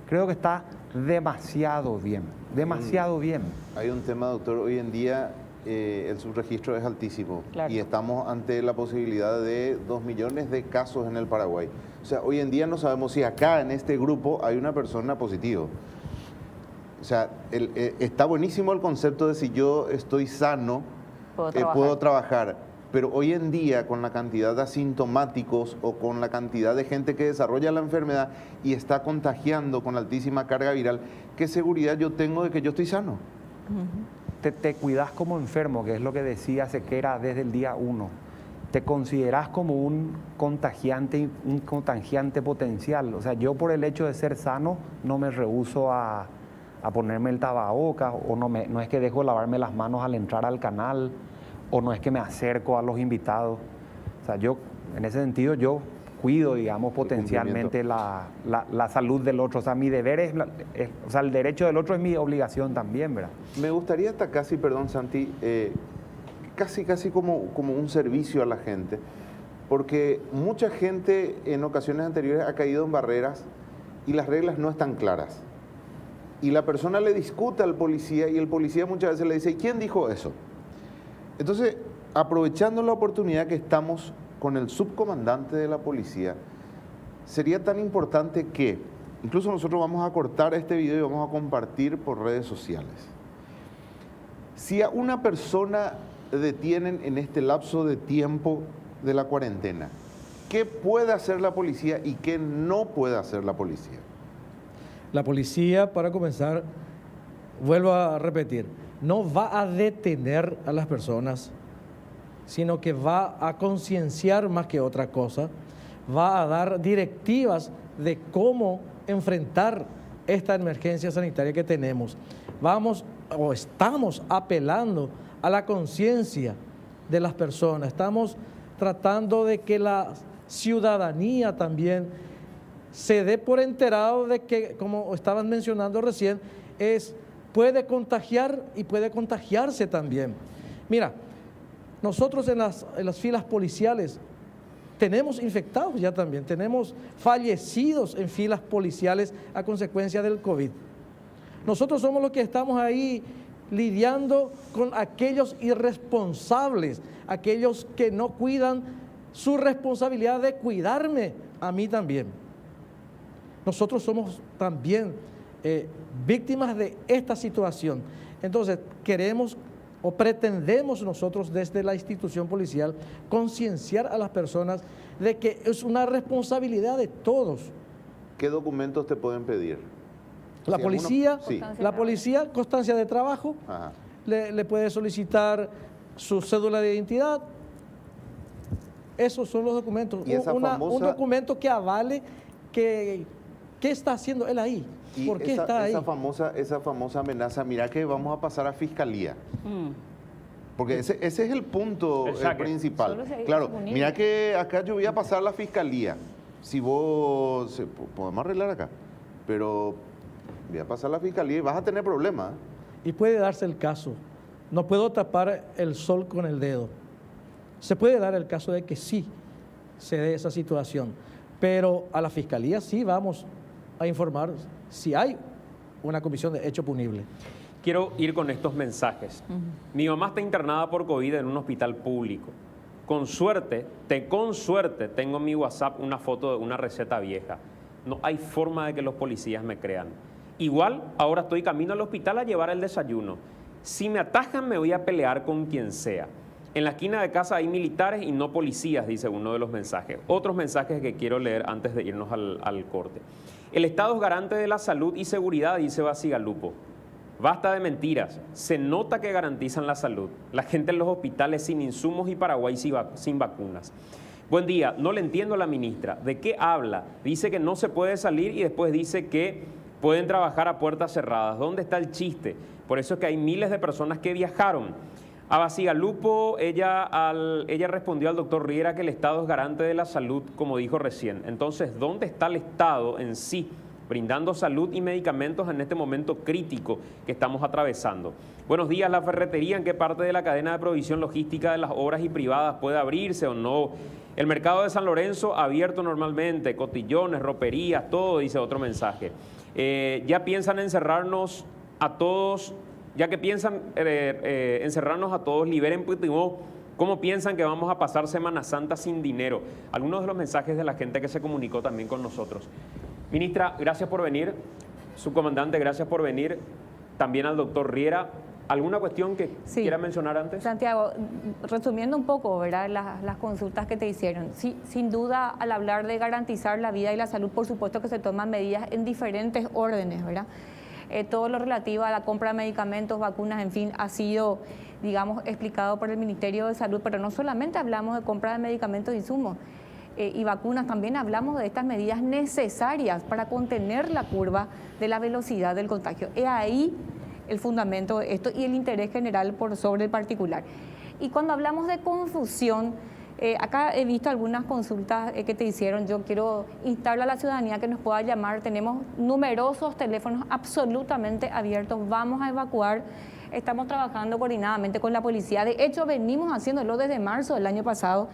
creo que está demasiado bien, demasiado bien. Hay un tema, doctor, hoy en día el subregistro es altísimo, Claro. y estamos ante la posibilidad de 2 millones de casos en el Paraguay. O sea, hoy en día no sabemos si acá en este grupo hay una persona positiva. O sea, está buenísimo el concepto de si yo estoy sano, puedo trabajar. Pero hoy en día, con la cantidad de asintomáticos o con la cantidad de gente que desarrolla la enfermedad y está contagiando con altísima carga viral, ¿qué seguridad yo tengo de que yo estoy sano? Te cuidas como enfermo, que es lo que decía Sequera desde el día 1. Te consideras como un contagiante potencial. O sea, yo por el hecho de ser sano no me rehúso a ponerme el tapabocas, o no es que dejo de lavarme las manos al entrar al canal, o no es que me acerco a los invitados. O sea, yo, en ese sentido, yo cuido, digamos, potencialmente la salud del otro. O sea, mi deber o sea, el derecho del otro es mi obligación también, ¿verdad? Me gustaría hasta casi, perdón Santi, casi como un servicio a la gente, porque mucha gente en ocasiones anteriores ha caído en barreras y las reglas no están claras. Y la persona le discute al policía y el policía muchas veces le dice, ¿quién dijo eso? Entonces, aprovechando la oportunidad que estamos con el subcomandante de la policía, sería tan importante que, incluso nosotros vamos a cortar este video y vamos a compartir por redes sociales. Si a una persona detienen en este lapso de tiempo de la cuarentena, ¿qué puede hacer la policía y qué no puede hacer la policía? La policía, para comenzar, vuelvo a repetir, no va a detener a las personas, sino que va a concienciar más que otra cosa, va a dar directivas de cómo enfrentar esta emergencia sanitaria que tenemos. Estamos apelando a la conciencia de las personas, estamos tratando de que la ciudadanía también se dé por enterado de que, como estaban mencionando recién, puede contagiar y puede contagiarse también. Mira, nosotros en las filas policiales tenemos infectados ya también, tenemos fallecidos en filas policiales a consecuencia del COVID. Nosotros somos los que estamos ahí lidiando con aquellos irresponsables, aquellos que no cuidan su responsabilidad de cuidarme a mí también. Nosotros somos también víctimas de esta situación. Entonces, queremos o pretendemos nosotros desde la institución policial concienciar a las personas de que es una responsabilidad de todos. ¿Qué documentos te pueden pedir? La policía, Sí. constancia de trabajo, Ajá. le puede solicitar su cédula de identidad. Esos son los documentos. Y esa un famosa- documento que avale qué está haciendo él ahí. Y ¿Por qué está ahí? esa famosa amenaza, mira que vamos a pasar a fiscalía. Porque ese es el punto El saque. principal. Solo se Claro, disponible. mira que acá yo voy a pasar a la fiscalía. Si vos, podemos arreglar acá, pero voy a pasar a la fiscalía y vas a tener problemas. Y puede darse el caso. No puedo tapar el sol con el dedo. Se puede dar el caso de que sí se dé esa situación. pero a la Fiscalía sí vamos a informar si hay una comisión de hecho punible. Quiero ir con estos mensajes. Mi mamá está internada por COVID en un hospital público. Con suerte tengo en mi WhatsApp una foto de una receta vieja. No hay forma de que los policías me crean. Igual, ahora estoy camino al hospital a llevar el desayuno. Si me atajan, me voy a pelear con quien sea. En la esquina de casa hay militares y no policías, dice uno de los mensajes. Otros mensajes que quiero leer antes de irnos al corte. El Estado es garante de la salud y seguridad, dice Basigalupo. Basta de mentiras. Se nota que garantizan la salud. La gente en los hospitales sin insumos y Paraguay sin vacunas. Buen día. No le entiendo a la ministra. ¿De qué habla? Dice que no se puede salir y después dice que pueden trabajar a puertas cerradas. ¿Dónde está el chiste? Por eso es que hay miles de personas que viajaron. A Basigalupo, ella respondió al doctor Riera que el Estado es garante de la salud, como dijo recién. Entonces, ¿dónde está el Estado en sí, brindando salud y medicamentos en este momento crítico que estamos atravesando? Buenos días, la ferretería, ¿en qué parte de la cadena de provisión logística de las obras y privadas puede abrirse o no? El mercado de San Lorenzo abierto normalmente, cotillones, roperías, todo, dice otro mensaje. Ya piensan encerrarnos a todos, ya que piensan encerrarnos a todos, liberen Putimó. ¿Cómo piensan que vamos a pasar Semana Santa sin dinero? Algunos de los mensajes de la gente que se comunicó también con nosotros. Ministra, gracias por venir. Subcomandante, gracias por venir. También al doctor Riera. ¿Alguna cuestión que quiera mencionar antes? Santiago, resumiendo un poco, ¿verdad?, las consultas que te hicieron. Sí, sin duda, al hablar de garantizar la vida y la salud, por supuesto que se toman medidas en diferentes órdenes, ¿verdad? Todo lo relativo a la compra de medicamentos, vacunas, en fin, ha sido, digamos, explicado por el Ministerio de Salud, pero no solamente hablamos de compra de medicamentos e insumos y vacunas, también hablamos de estas medidas necesarias para contener la curva de la velocidad del contagio. Es ahí el fundamento de esto y el interés general por sobre el particular. Y cuando hablamos de confusión, acá he visto algunas consultas que te hicieron. Yo quiero instarle a la ciudadanía que nos pueda llamar. Tenemos numerosos teléfonos absolutamente abiertos. Vamos a evacuar. Estamos trabajando coordinadamente con la policía. De hecho, venimos haciéndolo desde marzo del año pasado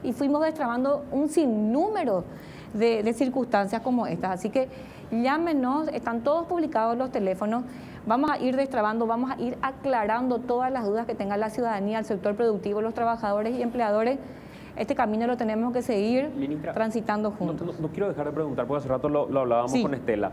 y fuimos destrabando un sinnúmero de circunstancias como estas. Así que llámenos, están todos publicados los teléfonos. Vamos a ir destrabando, vamos a ir aclarando todas las dudas que tenga la ciudadanía, el sector productivo, los trabajadores y empleadores. Este camino lo tenemos que seguir, ministra, transitando juntos. No quiero dejar de preguntar, porque hace rato lo hablábamos con Estela.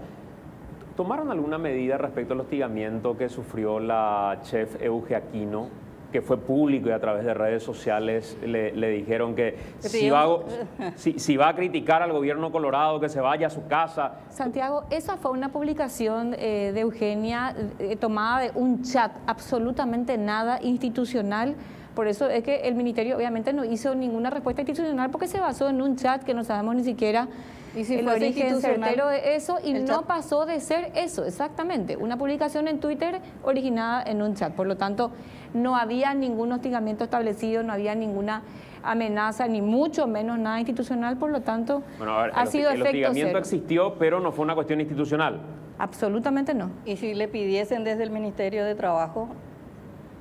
¿Tomaron alguna medida respecto al hostigamiento que sufrió la chef Euge Aquino, que fue público y a través de redes sociales le dijeron que si va a criticar al gobierno colorado, que se vaya a su casa? Santiago, esa fue una publicación de Eugenia tomada de un chat, absolutamente nada institucional. Por eso es que el ministerio obviamente no hizo ninguna respuesta institucional porque se basó en un chat que no sabemos ni siquiera el origen certero de eso y no pasó de ser eso, exactamente, una publicación en Twitter originada en un chat. Por lo tanto, no había ningún hostigamiento establecido, no había ninguna amenaza, ni mucho menos nada institucional, por lo tanto, ha sido efecto cero. El hostigamiento existió, pero no fue una cuestión institucional. Absolutamente no. ¿Y si le pidiesen desde el Ministerio de Trabajo,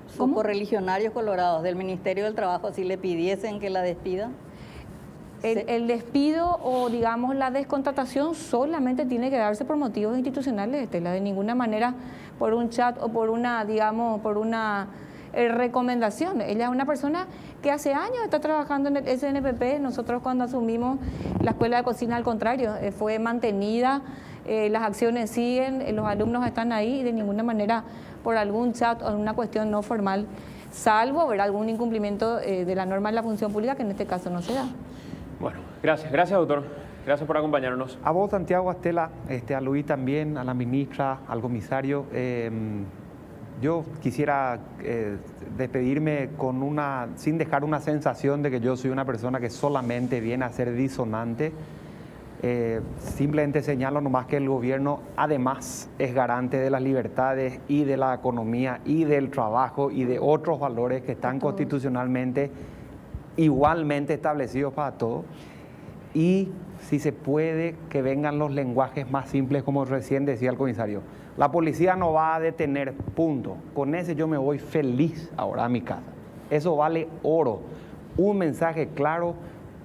sus correligionarios colorados del Ministerio del Trabajo, si le pidiesen que la despidan? El despido o, digamos, la descontratación solamente tiene que darse por motivos institucionales, Estela, de ninguna manera por un chat o por una, digamos, por una recomendación. Ella es una persona que hace años está trabajando en el SNPP. Nosotros cuando asumimos la Escuela de Cocina, al contrario, fue mantenida, las acciones siguen, los alumnos están ahí y de ninguna manera por algún chat o alguna cuestión no formal, salvo ver algún incumplimiento de la norma de la función pública, que en este caso no se da. Bueno, gracias doctor. Gracias por acompañarnos. A vos, Santiago, a Estela, a Luis también, a la ministra, al comisario. Yo quisiera despedirme sin dejar una sensación de que yo soy una persona que solamente viene a ser disonante. Simplemente señalo nomás que el gobierno además es garante de las libertades y de la economía y del trabajo y de otros valores que están constitucionalmente igualmente establecidos para todos. Y si se puede, que vengan los lenguajes más simples, como recién decía el comisario. La policía no va a detener, punto. Con ese yo me voy feliz ahora a mi casa. Eso vale oro. Un mensaje claro,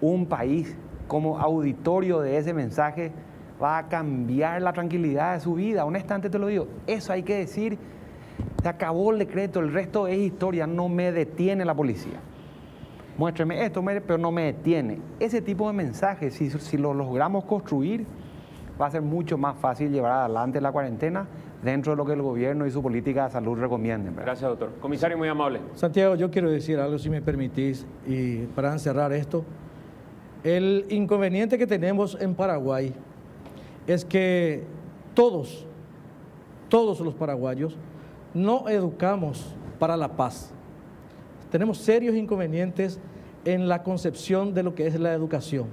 un país como auditorio de ese mensaje, va a cambiar la tranquilidad de su vida. Honestamente te lo digo, eso hay que decir. Se acabó el decreto, el resto es historia, no me detiene la policía. Muéstreme esto, pero no me detiene. Ese tipo de mensajes, si lo logramos construir, va a ser mucho más fácil llevar adelante la cuarentena dentro de lo que el gobierno y su política de salud recomienden, ¿verdad? Gracias, doctor. Comisario, muy amable. Santiago, yo quiero decir algo, si me permitís, y para encerrar esto. El inconveniente que tenemos en Paraguay es que todos los paraguayos no educamos para la paz. Tenemos serios inconvenientes en la concepción de lo que es la educación.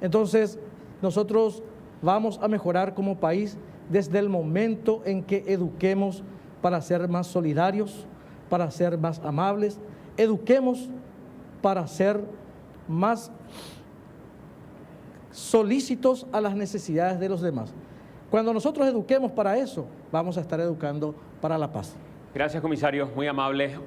Entonces, nosotros vamos a mejorar como país desde el momento en que eduquemos para ser más solidarios, para ser más amables, eduquemos para ser más solícitos a las necesidades de los demás. Cuando nosotros eduquemos para eso, vamos a estar educando para la paz. Gracias, comisario. Muy amable.